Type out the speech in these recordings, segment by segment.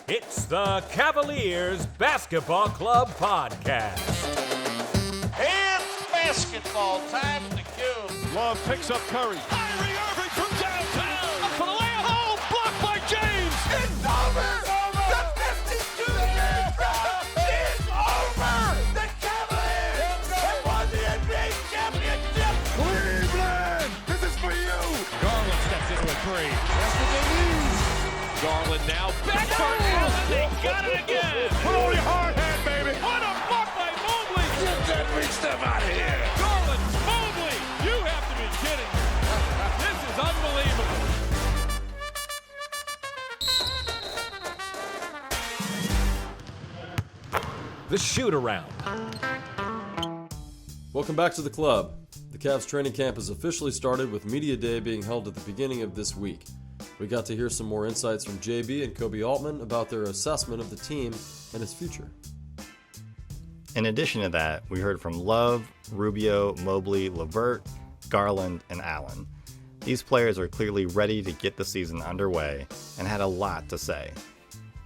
It's the Cavaliers Basketball Club Podcast. It's basketball time at the Cube. Love picks up Curry. Kyrie Irving from downtown. Up for the layup. Oh, blocked by James. It's over. The 52-year drought is over. The Cavaliers have won the NBA championship. Cleveland, this is for you. Garland steps into a three. That's what they need. Garland now back for Allen. They got it again. Put on your hard hat, baby. What a block by Mobley. Get that big stuff out of here. Garland, Mobley, you have to be kidding me. This is unbelievable. The Shoot Around. Welcome back to the club. The Cavs training camp has officially started with Media Day being held at the beginning of this week. We got to hear some more insights from JB and Kobe Altman about their assessment of the team and its future. In addition to that, we heard from Love, Rubio, Mobley, LeVert, Garland, and Allen. These players are clearly ready to get the season underway and had a lot to say.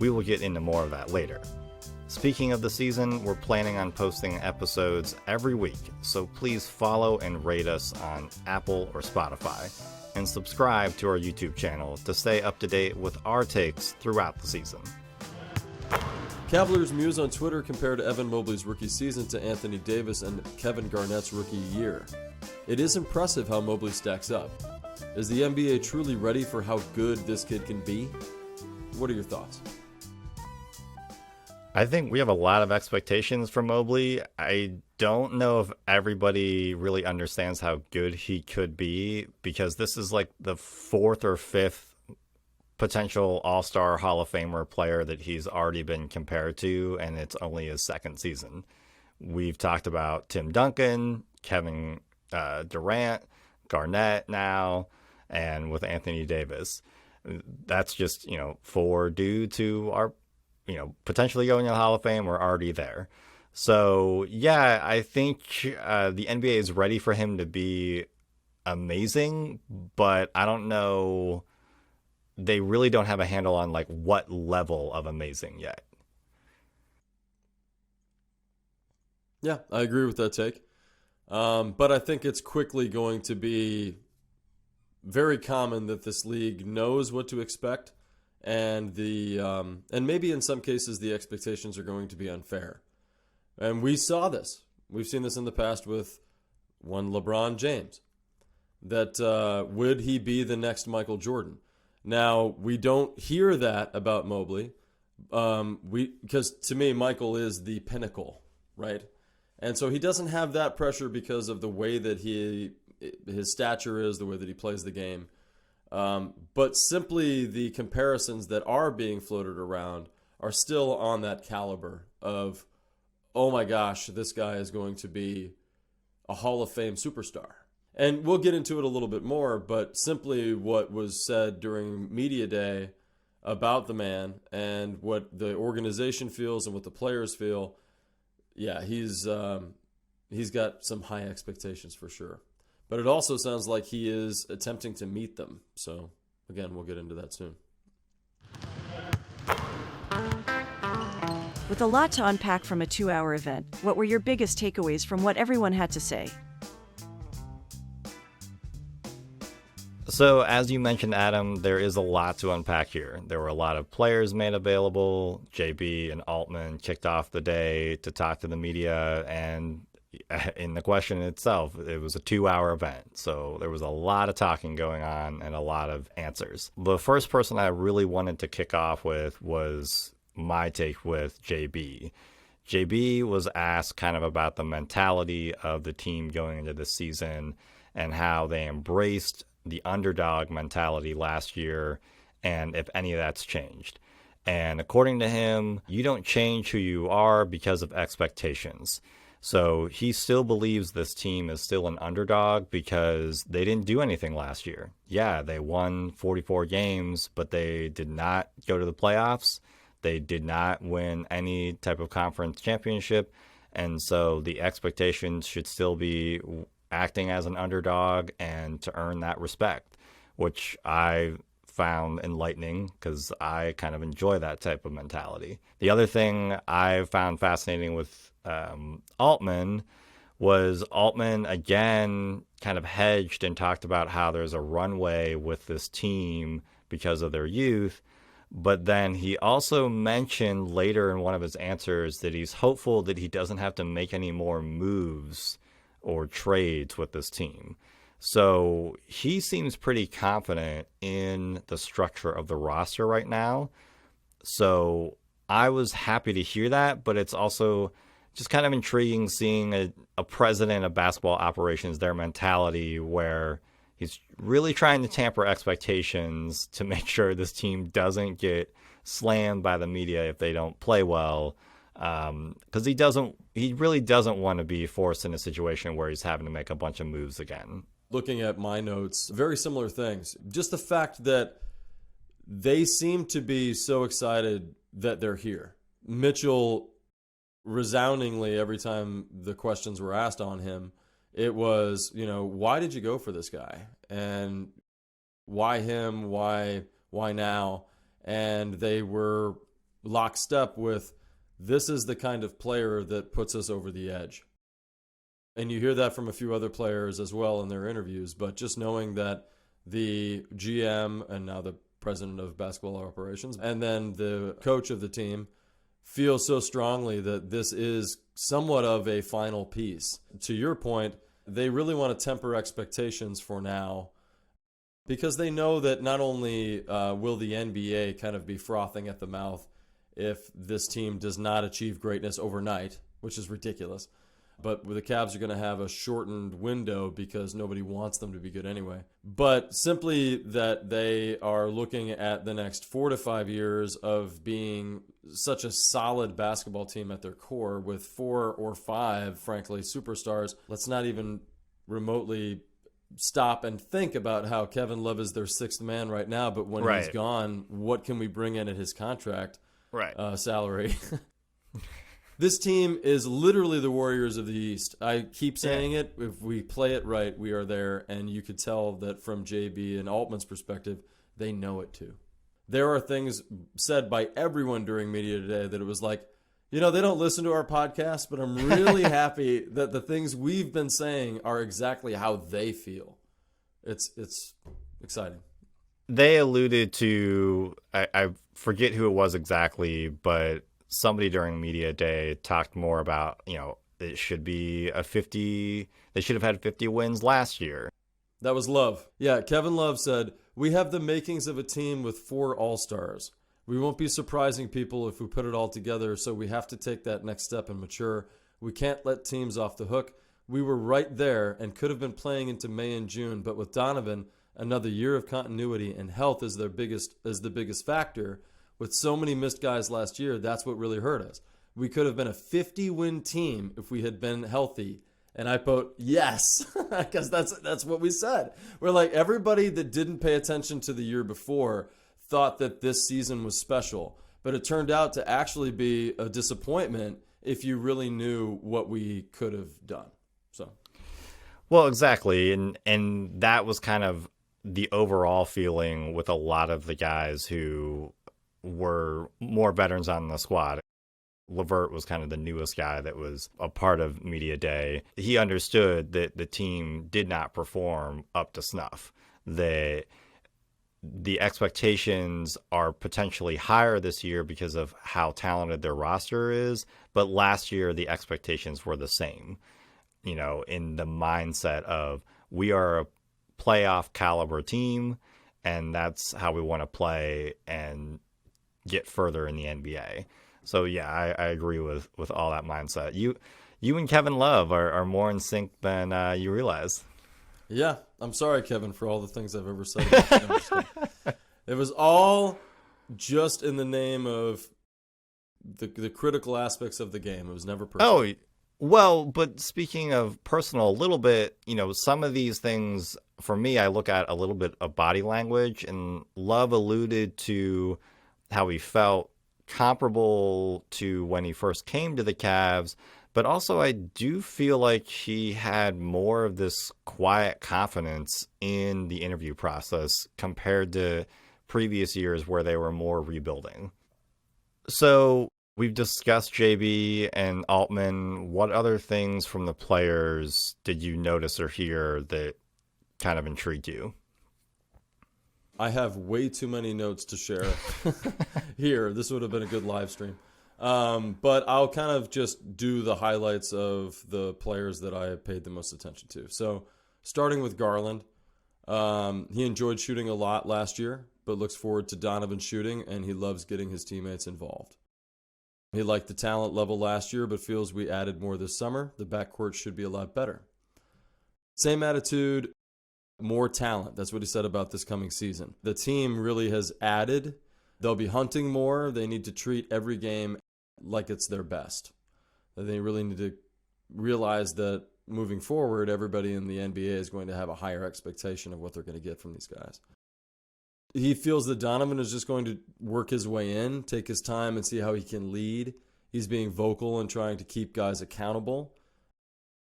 We will get into more of that later. Speaking of the season, we're planning on posting episodes every week, so please follow and rate us on Apple or Spotify, and subscribe to our YouTube channel to stay up to date with our takes throughout the season. Cavaliers Muse on Twitter compared Evan Mobley's rookie season to Anthony Davis and Kevin Garnett's rookie year. It is impressive how Mobley stacks up. Is the NBA truly ready for how good this kid can be? What are your thoughts? I think we have a lot of expectations for Mobley. I don't know if everybody really understands how good he could be, because this is like the fourth or fifth potential All-Star Hall of Famer player that he's already been compared to, and it's only his second season. We've talked about Tim Duncan, Kevin Durant, Garnett now, and with Anthony Davis. That's just, four dudes who are potentially going to the Hall of Fame or already there. So, yeah, I think the NBA is ready for him to be amazing, but I don't know. They really don't have a handle on, what level of amazing yet. Yeah, I agree with that take. But I think it's quickly going to be very common that this league knows what to expect. And and maybe in some cases the expectations are going to be unfair. And we saw this. We've seen this in the past with one LeBron James. That would he be the next Michael Jordan? Now, we don't hear that about Mobley. Because to me, Michael is the pinnacle, right? And so he doesn't have that pressure because of the way that his stature is, the way that he plays the game. But simply the comparisons that are being floated around are still on that caliber of, oh my gosh, this guy is going to be a Hall of Fame superstar. And we'll get into it a little bit more, but simply what was said during Media Day about the man and what the organization feels and what the players feel, yeah, he's got some high expectations for sure. But it also sounds like he is attempting to meet them. So, again, we'll get into that soon. With a lot to unpack from a 2-hour event, what were your biggest takeaways from what everyone had to say? So, as you mentioned, Adam, there is a lot to unpack here. There were a lot of players made available. JB and Altman kicked off the day to talk to the media, and in the question itself, it was a 2-hour event. So there was a lot of talking going on and a lot of answers. The first person I really wanted to kick off with was my take with JB. JB was asked kind of about the mentality of the team going into this season and how they embraced the underdog mentality last year and if any of that's changed. And according to him, you don't change who you are because of expectations. So he still believes this team is still an underdog because they didn't do anything last year. Yeah, they won 44 games, but they did not go to the playoffs. They did not win any type of conference championship. And so the expectations should still be acting as an underdog and to earn that respect, which I found enlightening because I kind of enjoy that type of mentality. The other thing I found fascinating with Altman was Altman, again, kind of hedged and talked about how there's a runway with this team because of their youth. But then he also mentioned later in one of his answers that he's hopeful that he doesn't have to make any more moves or trades with this team. So he seems pretty confident in the structure of the roster right now. So I was happy to hear that, but it's also just kind of intriguing seeing a president of basketball operations, their mentality where he's really trying to tamper expectations to make sure this team doesn't get slammed by the media if they don't play well. Because he really doesn't want to be forced in a situation where he's having to make a bunch of moves again. Looking at my notes, very similar things. Just the fact that they seem to be so excited that they're here. Mitchell, resoundingly, every time the questions were asked on him, it was, why did you go for this guy? And why him? Why now? And they were lockstep with, this is the kind of player that puts us over the edge. And you hear that from a few other players as well in their interviews, but just knowing that the GM and now the president of basketball operations and then the coach of the team feel so strongly that this is somewhat of a final piece. To your point, they really want to temper expectations for now because they know that not only will the NBA kind of be frothing at the mouth if this team does not achieve greatness overnight, which is ridiculous, but the Cavs are going to have a shortened window because nobody wants them to be good anyway. But simply that they are looking at the next 4 to 5 years of being such a solid basketball team at their core with 4 or 5, frankly, superstars. Let's not even remotely stop and think about how Kevin Love is their sixth man right now, but when he's gone, what can we bring in at his contract salary? This team is literally the Warriors of the East. I keep saying it. If we play it right, we are there. And you could tell that from JB and Altman's perspective, they know it too. There are things said by everyone during media today that it was like, they don't listen to our podcast, but I'm really happy that the things we've been saying are exactly how they feel. It's exciting. They alluded to, I forget who it was exactly, but somebody during media day talked more about, it should be they should have had 50 wins last year. That was Love. Yeah, Kevin Love said, we have the makings of a team with 4 all-stars. We won't be surprising people if we put it all together, so we have to take that next step and mature. We can't let teams off the hook. We were right there and could have been playing into May and June, but with Donovan, another year of continuity and health is the biggest factor. With so many missed guys last year, that's what really hurt us. We could have been a 50-win team if we had been healthy. And I put yes, because that's what we said. We're like, everybody that didn't pay attention to the year before thought that this season was special. But it turned out to actually be a disappointment if you really knew what we could have done. So, well, exactly. And that was kind of the overall feeling with a lot of the guys who were more veterans on the squad. LeVert was kind of the newest guy that was a part of media day. He understood that the team did not perform up to snuff. The expectations are potentially higher this year because of how talented their roster is, but last year the expectations were the same, in the mindset of we are a playoff caliber team and that's how we want to play and get further in the NBA. So yeah, I agree with all that mindset. You and Kevin Love are more in sync than you realize. Yeah, I'm sorry, Kevin, for all the things I've ever said about you. It was all just in the name of the critical aspects of the game. It was never personal. Oh, well, but speaking of personal, a little bit, some of these things, for me, I look at a little bit of body language, and Love alluded to how he felt comparable to when he first came to the Cavs, but also I do feel like he had more of this quiet confidence in the interview process compared to previous years where they were more rebuilding. So we've discussed JB and Altman. What other things from the players did you notice or hear that kind of intrigued you? I have way too many notes to share here. This would have been a good live stream. But I'll kind of just do the highlights of the players that I paid the most attention to. So starting with Garland, he enjoyed shooting a lot last year, but looks forward to Donovan shooting, and he loves getting his teammates involved. He liked the talent level last year, but feels we added more this summer. The backcourt should be a lot better. Same attitude, more talent. That's what he said about this coming season. The team really has added. They'll be hunting more. They need to treat every game like it's their best. They really need to realize that moving forward, everybody in the NBA is going to have a higher expectation of what they're going to get from these guys. He feels that Donovan is just going to work his way in, take his time, and see how he can lead. He's being vocal and trying to keep guys accountable.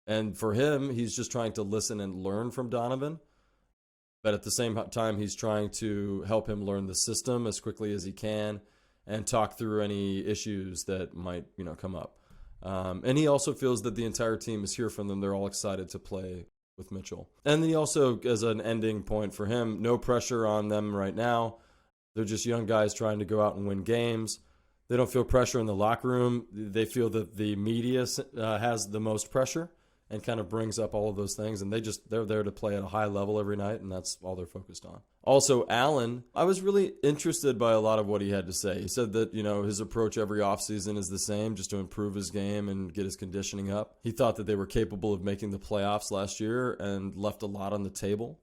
And for him, he's just trying to listen and learn from Donovan. But at the same time, he's trying to help him learn the system as quickly as he can and talk through any issues that might, come up. And he also feels that the entire team is here for them. They're all excited to play with Mitchell. And he also, as an ending point for him, no pressure on them right now. They're just young guys trying to go out and win games. They don't feel pressure in the locker room. They feel that the media has the most pressure and kind of brings up all of those things. And they're there to play at a high level every night, and that's all they're focused on. Also, Allen, I was really interested by a lot of what he had to say. He said that, his approach every offseason is the same, just to improve his game and get his conditioning up. He thought that they were capable of making the playoffs last year and left a lot on the table.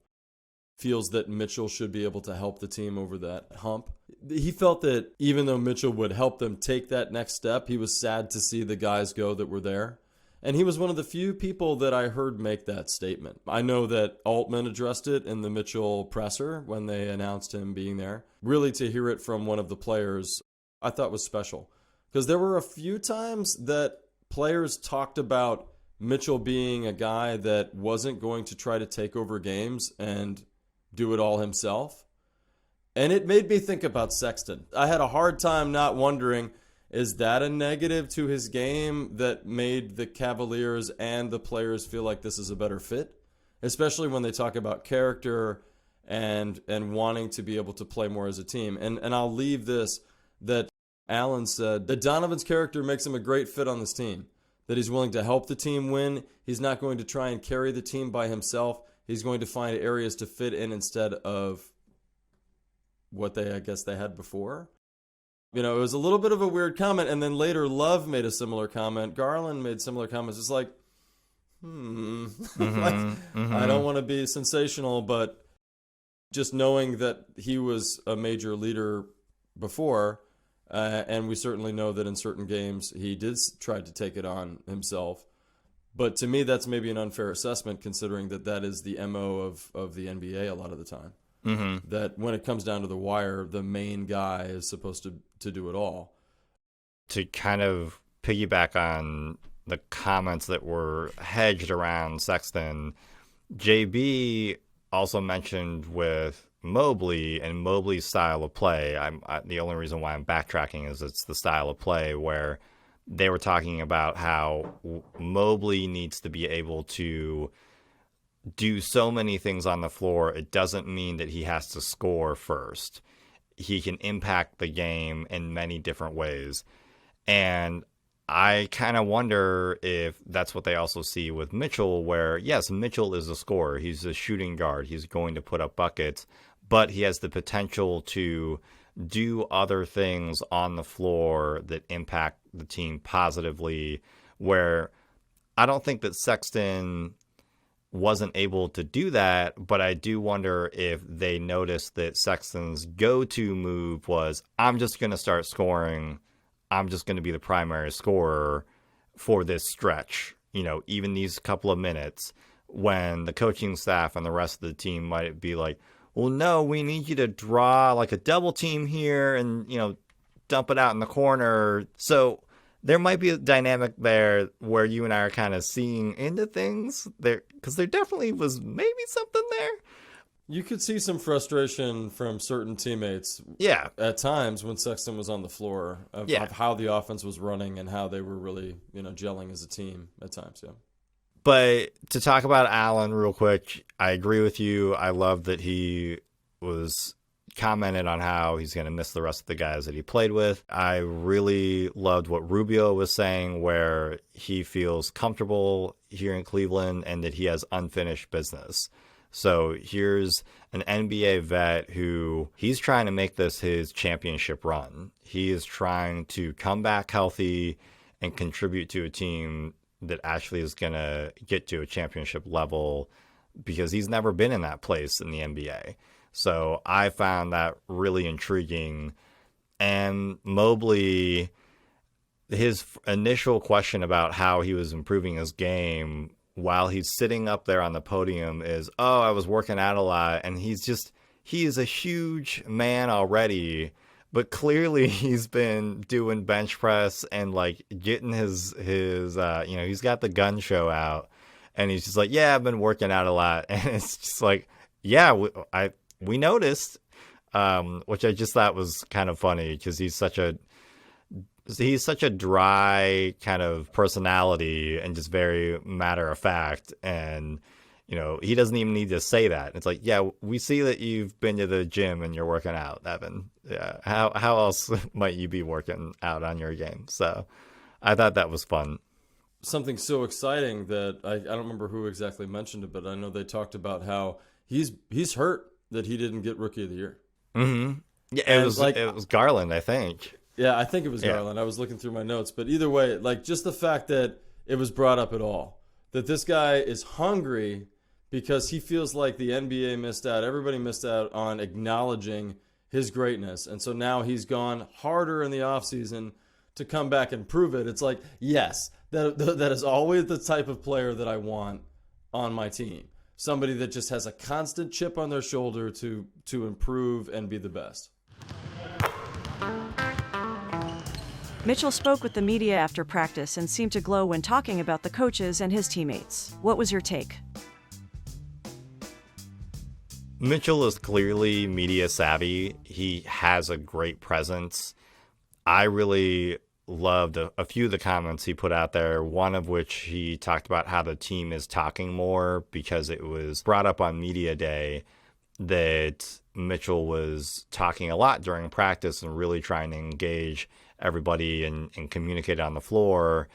Feels that Mitchell should be able to help the team over that hump. He felt that even though Mitchell would help them take that next step, he was sad to see the guys go that were there. And he was one of the few people that I heard make that statement. I know that Altman addressed it in the Mitchell presser when they announced him being there. Really, to hear it from one of the players, I thought was special. Because there were a few times that players talked about Mitchell being a guy that wasn't going to try to take over games and do it all himself. And it made me think about Sexton. I had a hard time not wondering, is that a negative to his game that made the Cavaliers and the players feel like this is a better fit? Especially when they talk about character and wanting to be able to play more as a team. And I'll leave this, that Allen said that Donovan's character makes him a great fit on this team. That he's willing to help the team win. He's not going to try and carry the team by himself. He's going to find areas to fit in instead of what they had before. It was a little bit of a weird comment, and then later Love made a similar comment. Garland made similar comments. It's like, I don't want to be sensational, but just knowing that he was a major leader before, and we certainly know that in certain games he did try to take it on himself. But to me, that's maybe an unfair assessment, considering that is the MO of the NBA a lot of the time. Mm-hmm. That when it comes down to the wire, the main guy is supposed to do it all. To kind of piggyback on the comments that were hedged around Sexton, JB also mentioned with Mobley and Mobley's style of play. The only reason why I'm backtracking is it's the style of play where they were talking about how Mobley needs to be able to do so many things on the floor. It doesn't mean that he has to score first. He can impact the game in many different ways. And I kind of wonder if that's what they also see with Mitchell, where, yes, Mitchell is a scorer. He's a shooting guard. He's going to put up buckets, but he has the potential to do other things on the floor that impact the team positively, where I don't think that Sexton wasn't able to do that, but I do wonder if they noticed that Sexton's go-to move was, I'm just going to start scoring. I'm just going to be the primary scorer for this stretch, even these couple of minutes, when the coaching staff and the rest of the team might be like, well, no, we need you to draw like a double team here and, dump it out in the corner. So there might be a dynamic there where you and I are kind of seeing into things there, because there definitely was maybe something there. You could see some frustration from certain teammates Yeah. at times when Sexton was on the floor of how the offense was running and how they were really, gelling as a team at times, yeah. But to talk about Allen real quick, I agree with you. I love that he was commented on how he's going to miss the rest of the guys that he played with. I really loved what Rubio was saying, where he feels comfortable here in Cleveland and that he has unfinished business. So here's an NBA vet who he's trying to make this his championship run. He is trying to come back healthy and contribute to a team that actually is going to get to a championship level, because he's never been in that place in the NBA. So I found that really intriguing. And Mobley, his initial question about how he was improving his game while he's sitting up there on the podium is, oh, I was working out a lot. And he is a huge man already, but clearly he's been doing bench press and like getting his he's got the gun show out, and he's just like, yeah, I've been working out a lot. And it's just like, yeah, we noticed, which I just thought was kind of funny, because he's such a dry kind of personality and just very matter of fact. And, he doesn't even need to say that. It's like, yeah, we see that you've been to the gym and you're working out, Evan. Yeah. How else might you be working out on your game? So I thought that was fun. Something so exciting that I don't remember who exactly mentioned it, but I know they talked about how he's hurt that he didn't get Rookie of the Year. Mm-hmm. Yeah, it was Garland, I think. Yeah, I think it was Garland. I was looking through my notes, but either way, like, just the fact that it was brought up at all, that this guy is hungry because he feels like the NBA missed out. Everybody missed out on acknowledging his greatness, and so now he's gone harder in the offseason to come back and prove it. It's like, yes, that is always the type of player that I want on my team. Somebody that just has a constant chip on their shoulder to improve and be the best. Mitchell spoke with the media after practice and seemed to glow when talking about the coaches and his teammates. What was your take? Mitchell is clearly media savvy. He has a great presence. I really loved a few of the comments he put out there, one of which he talked about how the team is talking more because it was brought up on media day that Mitchell was talking a lot during practice and really trying to engage everybody and communicate on the floor.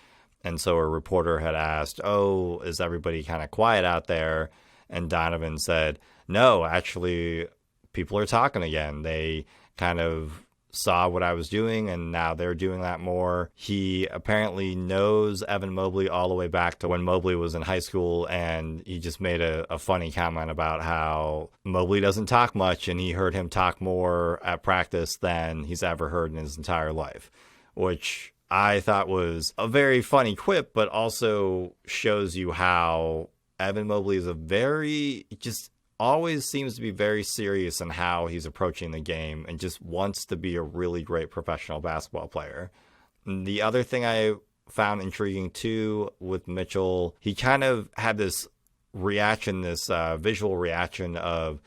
And so a reporter had asked, oh, is everybody kind of quiet out there? And Donovan said, no, actually, people are talking again. They kind of saw what I was doing, and now they're doing that more. He apparently knows Evan Mobley all the way back to when Mobley was in high school, and he just made a funny comment about how Mobley doesn't talk much, and he heard him talk more at practice than he's ever heard in his entire life, which I thought was a very funny quip, but also shows you how Evan Mobley is just always seems to be very serious in how he's approaching the game and just wants to be a really great professional basketball player. And the other thing I found intriguing too with Mitchell, he kind of had this reaction, this visual reaction of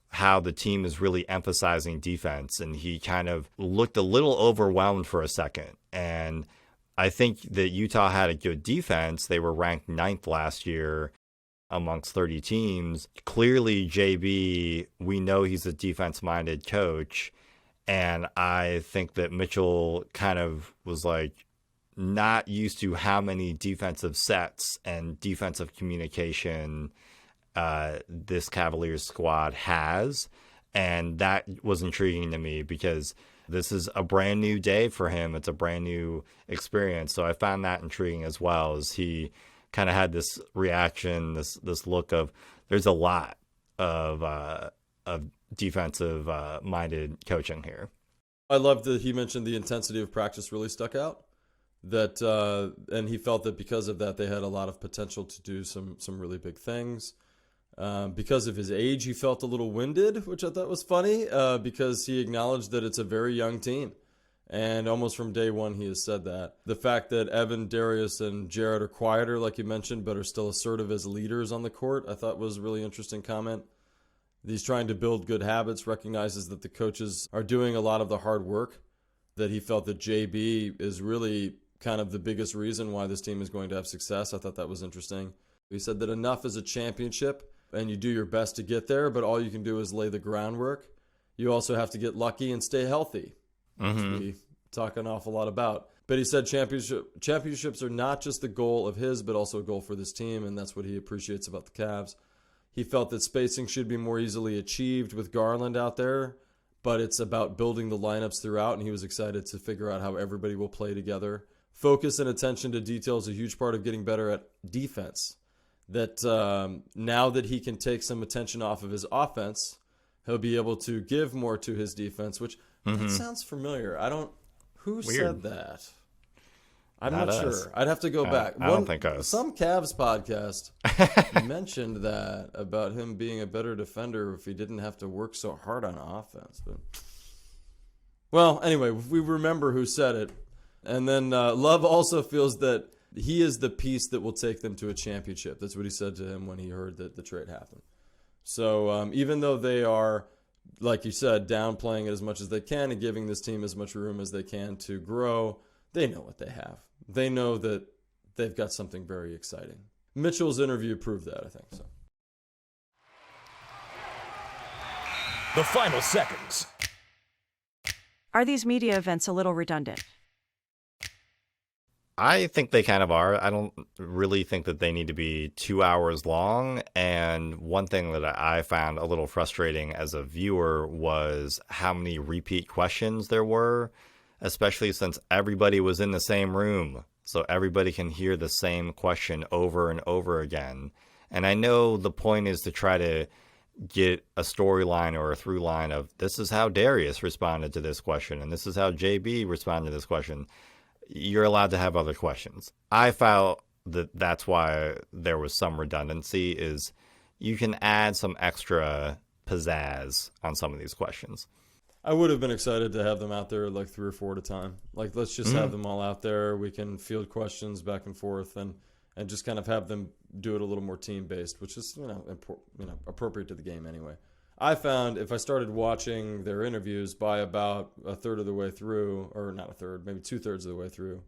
how the team is really emphasizing defense. And he kind of looked a little overwhelmed for a second. And I think that Utah had a good defense. They were ranked 9th last year amongst 30 teams. Clearly, JB, we know he's a defense-minded coach, and I think that Mitchell kind of was like not used to how many defensive sets and defensive communication this Cavaliers squad has, and that was intriguing to me because this is a brand new day for him. It's a brand new experience, so I found that intriguing as well, as he kind of had this reaction, this look of there's a lot of defensive minded coaching here. I loved that he mentioned the intensity of practice really stuck out. That and he felt that because of that, they had a lot of potential to do some really big things. Because of his age, he felt a little winded, which I thought was funny because he acknowledged that it's a very young team. And almost from day one, he has said that. The fact that Evan, Darius, and Jared are quieter, like you mentioned, but are still assertive as leaders on the court, I thought was a really interesting comment. He's trying to build good habits, recognizes that the coaches are doing a lot of the hard work, that he felt that JB is really kind of the biggest reason why this team is going to have success. I thought that was interesting. He said that enough is a championship, and you do your best to get there, but all you can do is lay the groundwork. You also have to get lucky and stay healthy, which we talk an awful lot about. But he said championships are not just the goal of his, but also a goal for this team, and that's what he appreciates about the Cavs. He felt that spacing should be more easily achieved with Garland out there, but it's about building the lineups throughout, and he was excited to figure out how everybody will play together. Focus and attention to detail is a huge part of getting better at defense. That now that he can take some attention off of his offense, he'll be able to give more to his defense, which that sounds familiar. Who said that? I'm not sure. I'd have to go back. I don't think us. Some Cavs podcast mentioned that about him being a better defender if he didn't have to work so hard on offense. But well, anyway, we remember who said it. And then Love also feels that he is the piece that will take them to a championship. That's what he said to him when he heard that the trade happened. So even though they are, like you said, downplaying it as much as they can and giving this team as much room as they can to grow, they know what they have. They know that they've got something very exciting. Mitchell's interview proved that, I think. So. The final seconds. Are these media events a little redundant? I think they kind of are. I don't really think that they need to be 2 hours long. And one thing that I found a little frustrating as a viewer was how many repeat questions there were, especially since everybody was in the same room. So everybody can hear the same question over and over again. And I know the point is to try to get a storyline or a through line of this is how Darius responded to this question and this is how JB responded to this question. You're allowed to have other questions. I felt that that's why there was some redundancy, is you can add some extra pizzazz on some of these questions. I would have been excited to have them out there like 3 or 4 at a time. Like, let's just have them all out there. We can field questions back and forth and just kind of have them do it a little more team-based, which is, appropriate to the game anyway. I found if I started watching their interviews by about a third of the way through, or not a third, maybe 2/3 of the way through,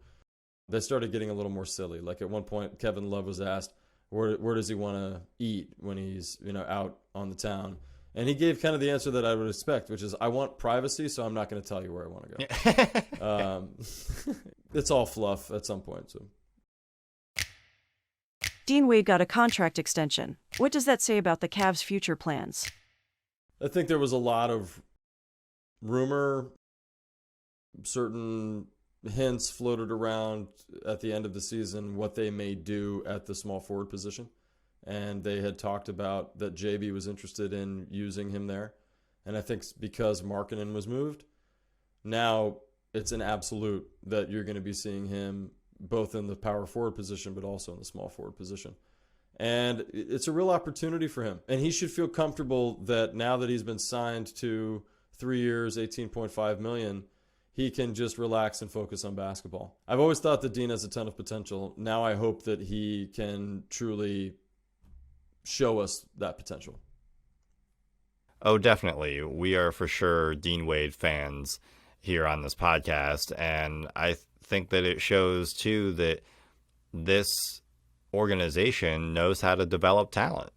they started getting a little more silly. Like at one point, Kevin Love was asked, where does he want to eat when he's out on the town? And he gave kind of the answer that I would expect, which is, I want privacy, so I'm not going to tell you where I want to go. It's all fluff at some point. So. Dean Wade got a contract extension. What does that say about the Cavs' future plans? I think there was a lot of rumor, certain hints floated around at the end of the season what they may do at the small forward position. And they had talked about that JB was interested in using him there. And I think because Markkanen was moved, now it's an absolute that you're going to be seeing him both in the power forward position but also in the small forward position. And it's a real opportunity for him. And he should feel comfortable that now that he's been signed to 3 years, $18.5 million, he can just relax and focus on basketball. I've always thought that Dean has a ton of potential. Now I hope that he can truly show us that potential. Oh, definitely. We are for sure Dean Wade fans here on this podcast. And I think that it shows, too, that this organization knows how to develop talent.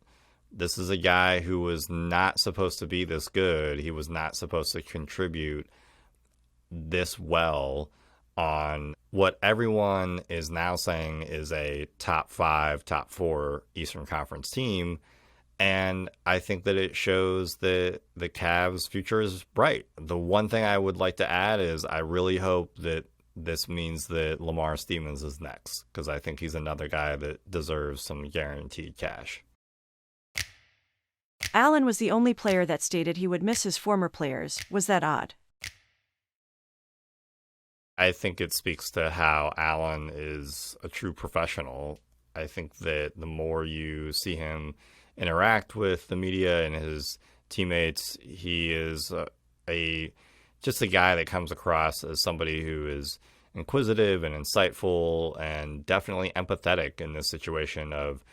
This is a guy who was not supposed to be this good. He was not supposed to contribute this well on what everyone is now saying is a top 5, top 4 Eastern Conference team. And I think that it shows that the Cavs' future is bright. The one thing I would like to add is I really hope that this means that Lamar Stevens is next, because I think he's another guy that deserves some guaranteed cash. Allen was the only player that stated he would miss his former players. Was that odd? I think it speaks to how Allen is a true professional. I think that the more you see him interact with the media and his teammates, he is just a guy that comes across as somebody who is inquisitive and insightful and definitely empathetic in this situation of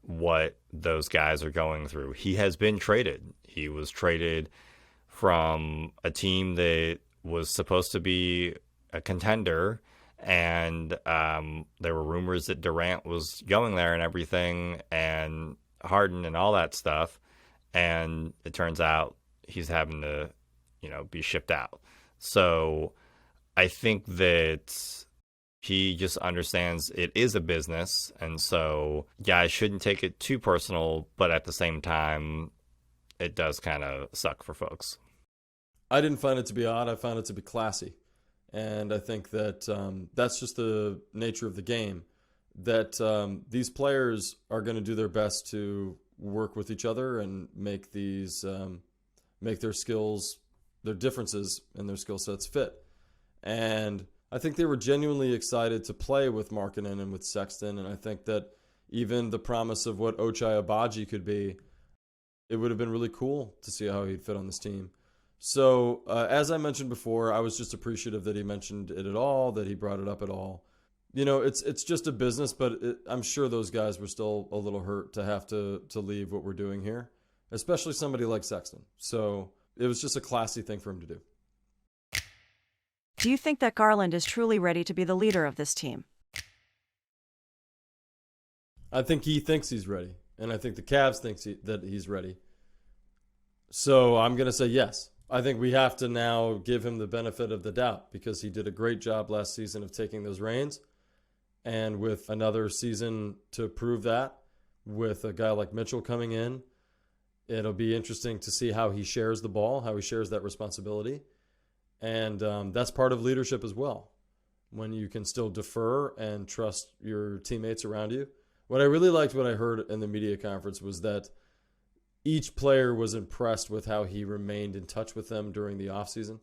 what those guys are going through. He has been traded. He was traded from a team that was supposed to be a contender, and there were rumors that Durant was going there and everything, and Harden and all that stuff, and it turns out he's having to, be shipped out. So I think that he just understands it is a business, and so guys shouldn't take it too personal, but at the same time, it does kind of suck for folks. I didn't find it to be odd. I found it to be classy. And I think that that's just the nature of the game, that these players are going to do their best to work with each other and make their skills, their differences and their skill sets fit. And I think they were genuinely excited to play with Markkanen and with Sexton. And I think that even the promise of what Ochai Agbaji could be, it would have been really cool to see how he'd fit on this team. So as I mentioned before, I was just appreciative that he mentioned it at all, that he brought it up at all. It's just a business, but I'm sure those guys were still a little hurt to have to leave what we're doing here, especially somebody like Sexton. So it was just a classy thing for him to do. Do you think that Garland is truly ready to be the leader of this team? I think he thinks he's ready, and I think the Cavs think that he's ready. So I'm going to say yes. I think we have to now give him the benefit of the doubt because he did a great job last season of taking those reins. And with another season to prove that, with a guy like Mitchell coming in, it'll be interesting to see how he shares the ball, how he shares that responsibility. And that's part of leadership as well, when you can still defer and trust your teammates around you. What I really liked, what I heard in the media conference, was that each player was impressed with how he remained in touch with them during the offseason,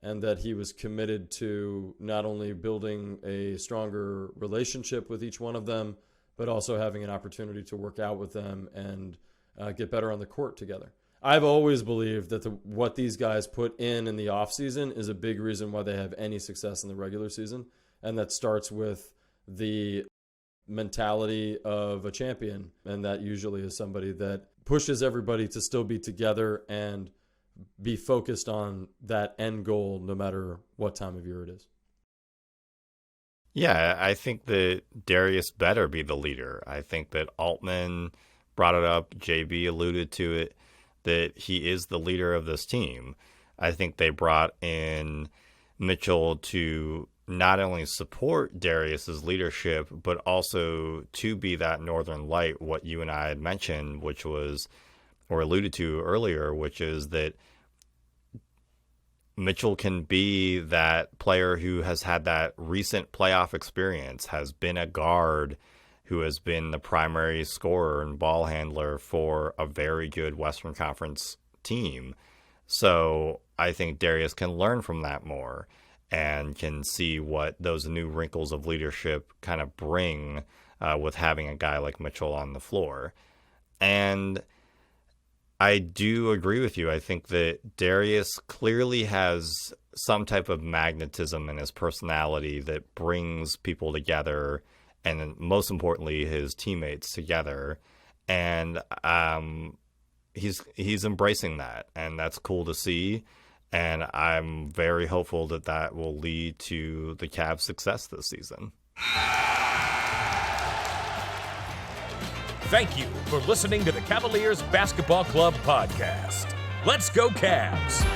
and that he was committed to not only building a stronger relationship with each one of them, but also having an opportunity to work out with them and get better on the court together. I've always believed that what these guys put in the offseason is a big reason why they have any success in the regular season, and that starts with the mentality of a champion, and that usually is somebody that pushes everybody to still be together and be focused on that end goal no matter what time of year it is. Yeah, I think that Darius better be the leader. I think that Altman brought it up, JB alluded to it, that he is the leader of this team. I think they brought in Mitchell to not only support Darius's leadership, but also to be that northern light, what you and I had mentioned, which was, or alluded to earlier, which is that Mitchell can be that player who has had that recent playoff experience, has been a guard who has been the primary scorer and ball handler for a very good Western Conference team. So I think Darius can learn from that more and can see what those new wrinkles of leadership kind of bring with having a guy like Mitchell on the floor. And I do agree with you. I think that Darius clearly has some type of magnetism in his personality that brings people together, and most importantly, his teammates together. And he's embracing that, and that's cool to see. And I'm very hopeful that that will lead to the Cavs' success this season. Thank you for listening to the Cavaliers Basketball Club podcast. Let's go Cavs!